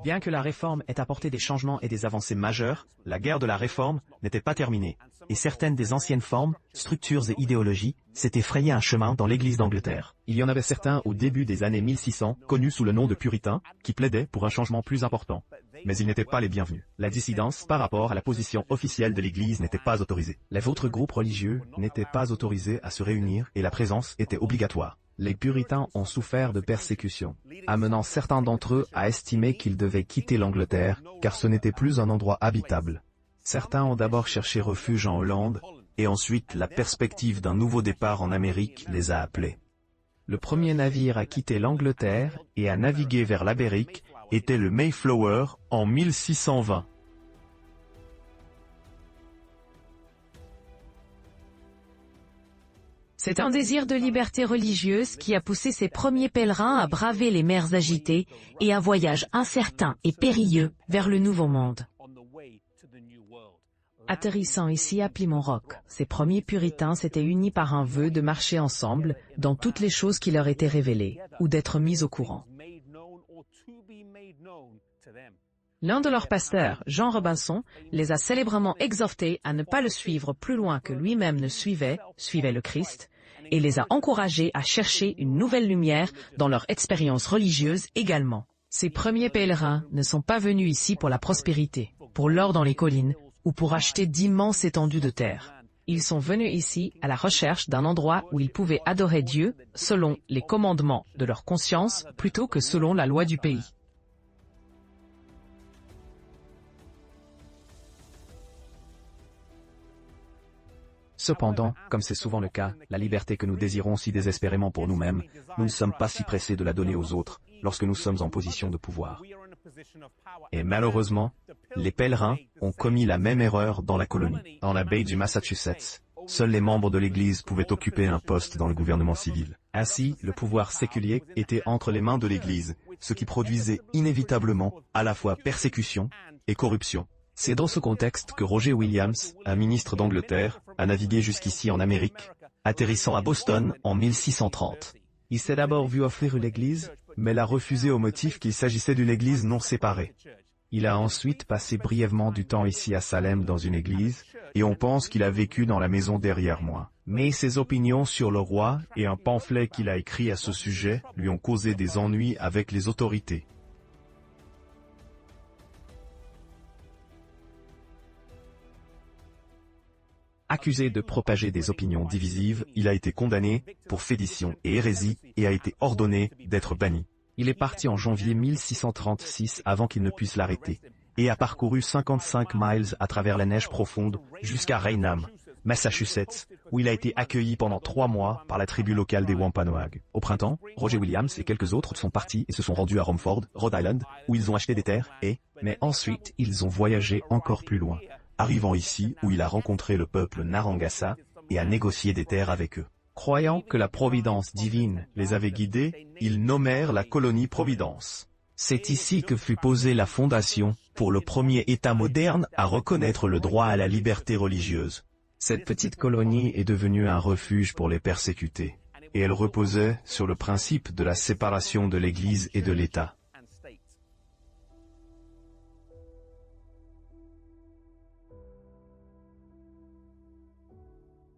Bien que la Réforme ait apporté des changements et des avancées majeures, la guerre de la Réforme n'était pas terminée, et certaines des anciennes formes, structures et idéologies s'étaient frayé un chemin dans l'Église d'Angleterre. Il y en avait certains au début des années 1600, connus sous le nom de puritains, qui plaidaient pour un changement plus important. Mais ils n'étaient pas les bienvenus. La dissidence par rapport à la position officielle de l'Église n'était pas autorisée. Les autres groupes religieux n'étaient pas autorisés à se réunir et la présence était obligatoire. Les puritains ont souffert de persécutions, amenant certains d'entre eux à estimer qu'ils devaient quitter l'Angleterre, car ce n'était plus un endroit habitable. Certains ont d'abord cherché refuge en Hollande, et ensuite la perspective d'un nouveau départ en Amérique les a appelés. Le premier navire à quitter l'Angleterre et à naviguer vers l'Amérique était le Mayflower en 1620. C'est un désir de liberté religieuse qui a poussé ces premiers pèlerins à braver les mers agitées et un voyage incertain et périlleux vers le Nouveau Monde. Atterrissant ici à Plymouth Rock, ces premiers puritains s'étaient unis par un vœu de marcher ensemble dans toutes les choses qui leur étaient révélées, ou d'être mis au courant. L'un de leurs pasteurs, Jean Robinson, les a célèbrement exhortés à ne pas le suivre plus loin que lui-même ne suivait le Christ, et les a encouragés à chercher une nouvelle lumière dans leur expérience religieuse également. Ces premiers pèlerins ne sont pas venus ici pour la prospérité, pour l'or dans les collines, ou pour acheter d'immenses étendues de terre. Ils sont venus ici à la recherche d'un endroit où ils pouvaient adorer Dieu selon les commandements de leur conscience plutôt que selon la loi du pays. Cependant, comme c'est souvent le cas, la liberté que nous désirons si désespérément pour nous-mêmes, nous ne sommes pas si pressés de la donner aux autres, lorsque nous sommes en position de pouvoir. Et malheureusement, les pèlerins ont commis la même erreur dans la colonie. Dans la baie du Massachusetts, seuls les membres de l'Église pouvaient occuper un poste dans le gouvernement civil. Ainsi, le pouvoir séculier était entre les mains de l'Église, ce qui produisait inévitablement à la fois persécution et corruption. C'est dans ce contexte que Roger Williams, un ministre d'Angleterre, a navigué jusqu'ici en Amérique, atterrissant à Boston en 1630. Il s'est d'abord vu offrir une église, mais l'a refusé au motif qu'il s'agissait d'une église non séparée. Il a ensuite passé brièvement du temps ici à Salem dans une église, et on pense qu'il a vécu dans la maison derrière moi. Mais ses opinions sur le roi et un pamphlet qu'il a écrit à ce sujet lui ont causé des ennuis avec les autorités. Accusé de propager des opinions divisives, il a été condamné pour sédition et hérésie et a été ordonné d'être banni. Il est parti en janvier 1636 avant qu'il ne puisse l'arrêter, et a parcouru 55 miles à travers la neige profonde jusqu'à Raynham, Massachusetts, où il a été accueilli pendant 3 mois par la tribu locale des Wampanoag. Au printemps, Roger Williams et quelques autres sont partis et se sont rendus à Romford, Rhode Island, où ils ont acheté des terres mais ensuite ils ont voyagé encore plus loin, arrivant ici où il a rencontré le peuple Narragansett et a négocié des terres avec eux. Croyant que la providence divine les avait guidés, ils nommèrent la colonie Providence. C'est ici que fut posée la fondation pour le premier État moderne à reconnaître le droit à la liberté religieuse. Cette petite colonie est devenue un refuge pour les persécutés, et elle reposait sur le principe de la séparation de l'Église et de l'État.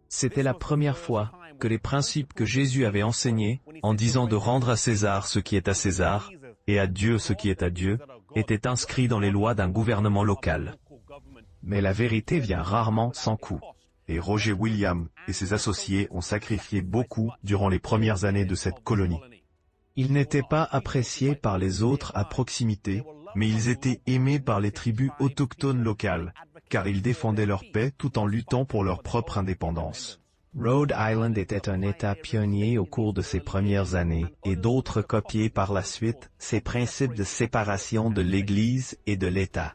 C'était la première fois que les principes que Jésus avait enseignés, en disant de rendre à César ce qui est à César, et à Dieu ce qui est à Dieu, étaient inscrits dans les lois d'un gouvernement local. Mais la vérité vient rarement sans coût, et Roger Williams et ses associés ont sacrifié beaucoup durant les premières années de cette colonie. Ils n'étaient pas appréciés par les autres à proximité, mais ils étaient aimés par les tribus autochtones locales, car ils défendaient leur paix tout en luttant pour leur propre indépendance. Rhode Island était un État pionnier au cours de ses premières années, et d'autres copiaient par la suite ces principes de séparation de l'Église et de l'État.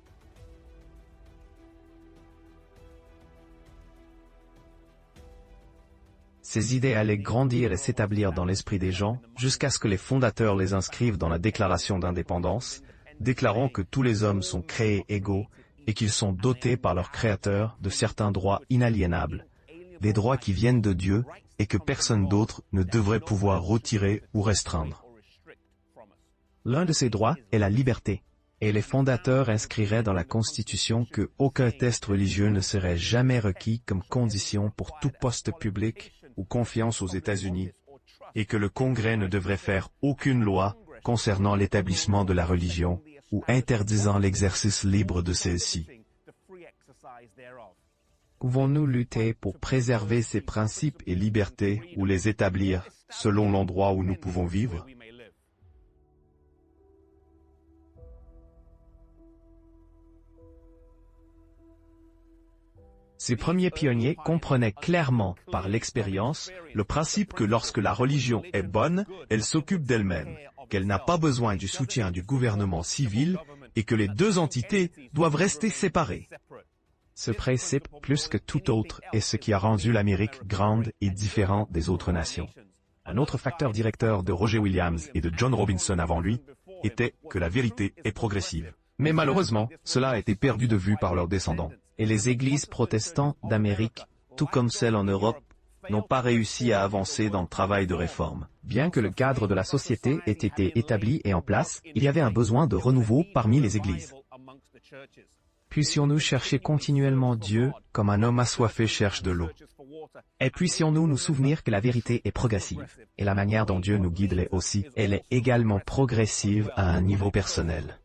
Ces idées allaient grandir et s'établir dans l'esprit des gens, jusqu'à ce que les fondateurs les inscrivent dans la Déclaration d'indépendance, déclarant que tous les hommes sont créés égaux, et qu'ils sont dotés par leur Créateur de certains droits inaliénables, des droits qui viennent de Dieu et que personne d'autre ne devrait pouvoir retirer ou restreindre. L'un de ces droits est la liberté. Et les fondateurs inscriraient dans la Constitution que aucun test religieux ne serait jamais requis comme condition pour tout poste public ou confiance aux États-Unis, et que le Congrès ne devrait faire aucune loi concernant l'établissement de la religion ou interdisant l'exercice libre de celle-ci. Pouvons-nous lutter pour préserver ces principes et libertés ou les établir selon l'endroit où nous pouvons vivre? Ces premiers pionniers comprenaient clairement, par l'expérience, le principe que lorsque la religion est bonne, elle s'occupe d'elle-même, qu'elle n'a pas besoin du soutien du gouvernement civil et que les deux entités doivent rester séparées. Ce principe, plus que tout autre, est ce qui a rendu l'Amérique grande et différente des autres nations. Un autre facteur directeur de Roger Williams et de John Robinson avant lui était que la vérité est progressive. Mais malheureusement, cela a été perdu de vue par leurs descendants. Et les églises protestantes d'Amérique, tout comme celles en Europe, n'ont pas réussi à avancer dans le travail de réforme. Bien que le cadre de la société ait été établi et en place, il y avait un besoin de renouveau parmi les églises. Puissions-nous chercher continuellement Dieu comme un homme assoiffé cherche de l'eau. Et puissions-nous nous souvenir que la vérité est progressive, et la manière dont Dieu nous guide l'est aussi. Elle est également progressive à un niveau personnel.